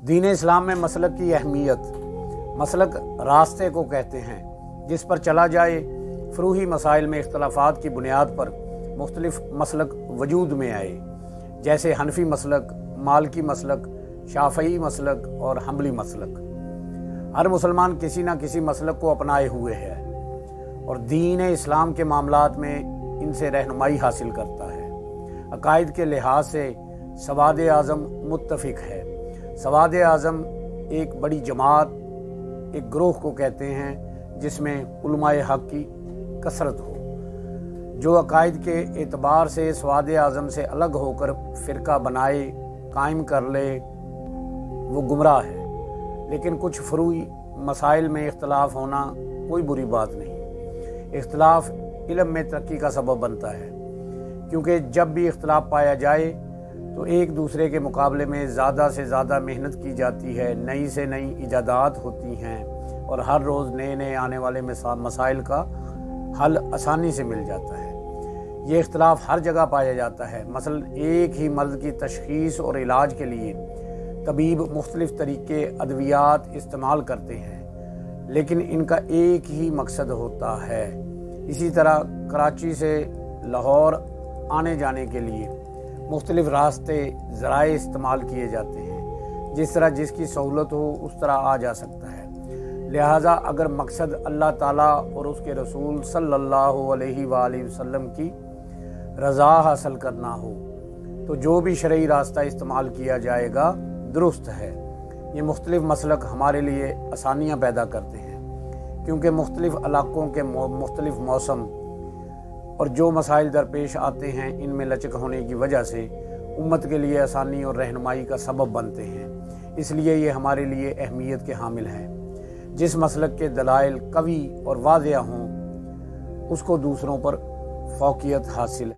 دین اسلام میں مسلک کی اہمیت۔ مسلک راستے کو کہتے ہیں جس پر چلا جائے۔ فروعی مسائل میں اختلافات کی بنیاد پر مختلف مسلک وجود میں آئے، جیسے حنفی مسلک، مالکی مسلک، شافعی مسلک اور حنبلی مسلک۔ ہر مسلمان کسی نہ کسی مسلک کو اپنائے ہوئے ہے اور دین اسلام کے معاملات میں ان سے رہنمائی حاصل کرتا ہے۔ عقائد کے لحاظ سے سواد اعظم متفق ہے۔ سواد اعظم ایک بڑی جماعت، ایک گروہ کو کہتے ہیں جس میں علماء حق کی کثرت ہو۔ جو عقائد کے اعتبار سے سواد اعظم سے الگ ہو کر فرقہ بنائے، قائم کر لے، وہ گمراہ ہے۔ لیکن کچھ فروعی مسائل میں اختلاف ہونا کوئی بری بات نہیں۔ اختلاف علم میں ترقی کا سبب بنتا ہے، کیونکہ جب بھی اختلاف پایا جائے تو ایک دوسرے کے مقابلے میں زیادہ سے زیادہ محنت کی جاتی ہے، نئی سے نئی ایجادات ہوتی ہیں اور ہر روز نئے نئے آنے والے مسائل کا حل آسانی سے مل جاتا ہے۔ یہ اختلاف ہر جگہ پایا جاتا ہے۔ مثلا ایک ہی مرض کی تشخیص اور علاج کے لیے طبیب مختلف طریقے ادویات استعمال کرتے ہیں، لیکن ان کا ایک ہی مقصد ہوتا ہے۔ اسی طرح کراچی سے لاہور آنے جانے کے لیے مختلف راستے، ذرائع استعمال کیے جاتے ہیں۔ جس طرح جس کی سہولت ہو اس طرح آ جا سکتا ہے۔ لہٰذا اگر مقصد اللہ تعالیٰ اور اس کے رسول صلی اللہ علیہ وآلہ وسلم کی رضا حاصل کرنا ہو تو جو بھی شرعی راستہ استعمال کیا جائے گا درست ہے۔ یہ مختلف مسلک ہمارے لیے آسانیاں پیدا کرتے ہیں، کیونکہ مختلف علاقوں کے مختلف موسم اور جو مسائل درپیش آتے ہیں ان میں لچک ہونے کی وجہ سے امت کے لیے آسانی اور رہنمائی کا سبب بنتے ہیں۔ اس لیے یہ ہمارے لیے اہمیت کے حامل ہیں۔ جس مسلک کے دلائل قوی اور واضح ہوں اس کو دوسروں پر فوقیت حاصل